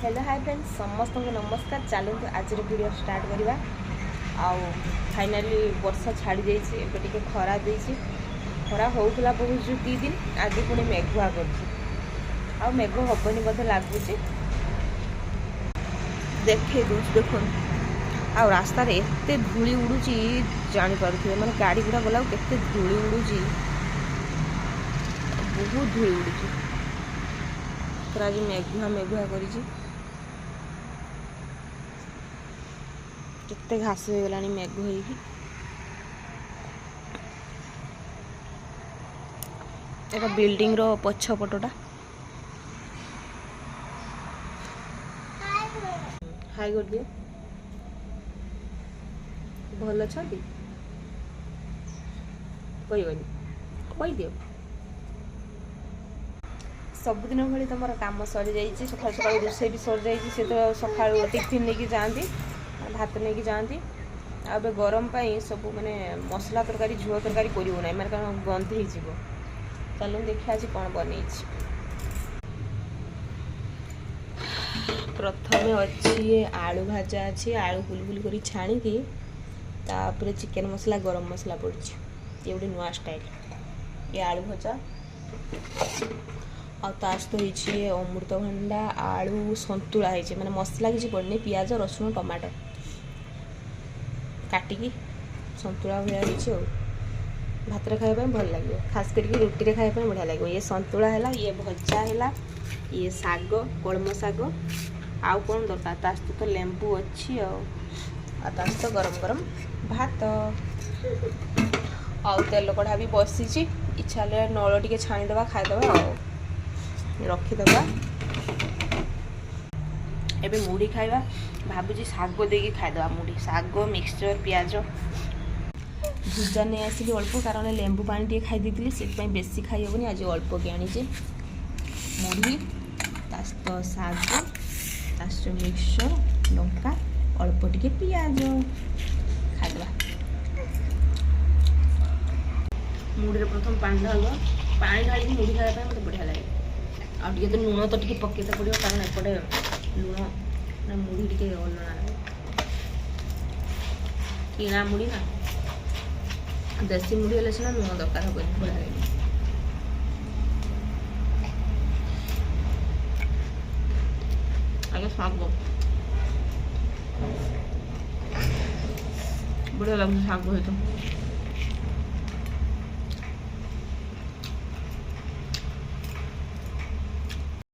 Hello hi friends समस्त को नमस्कार। चलते आज वीडियो स्टार्ट करवा। फाइनाली वर्षा छाड़ी जाइए एवं टे खरा दे खरा होता बहुत जो 2 दिन आज पुणी मेघुआ कर मेघ हेनी बोधे लगुच देखे दूँ देख आ रास्तार एत धूली उड़ू जापारे मैंने गाड़ी गुड़ा गला के धूली उड़ू बहुत धूली उड़ू पूरा आज मेघुआ मेघुआ कर केते घास हो गलानी मेघ होइकी एटा बिल्डिंग रो पछ पटोटा हाय कर दियो भल अछंती कहबनी कही दियो सबुदिन भाई तुम काम सरी जाइए सका सका रोसे भी सरी जाइए सी तो सका टिफिन लेके जाती भात नहीं जाती अब गरम पाई सब माने मसला तरकारी झुआ तरकारी करूँ ना मैंने कारण गंध हो चलो देखिए आज कौन बन प्रथम अच्छी आलू भाजा अच्छी आलू बुलबुल कर छाणी तापर चिकेन मसला गरम मसला पड़ी ये गोटे नुआ स्टाइल ये आलू भजा आ सहित अमृतभंडा आलू सतुला है मैंने मसला किसी पड़नी पियाज रसुण टमाटो काटिकी सतुला भाई भात खाया भल लगे खास करके रुटी खाया बढ़िया लगे ये सतुला है ये भजा है ये साग कलम साग आउ कौन दरकार तास्त तो लेंबू अच्छी आस्त गरम गरम भात आउ तेल कढ़ा भी बसी इच्छा नल टे छाणीदे खाईदे रखीदे एबे मुढ़ी खाइबा भावुची शाग देकी खाईदे मुढ़ी शाग मिक्सचर पियाज भुजा नहीं आसिली अल्प कारण लेंबू पानी टे खाई से बेसी खाई हेनी आज अल्प के आनीचे मुढ़ी तास्त शाग तास्त मिक्सचर लंका अल्प टे पियाज खाईदे मुढ़ी प्रथम पानी ढाल पानी ढाली मुढ़ी खाया मतलब बढ़िया लगे आगे तो लुण तो टे पकईते पड़ो कारण एपटे लुण मुढ़ी टे अलना लगे किणा मुढ़ी ना देसी मुढ़ी हेल्ले सीना लुण दरकार हे बढ़िया लगे आगे शाग बढ़िया लगे शाग तो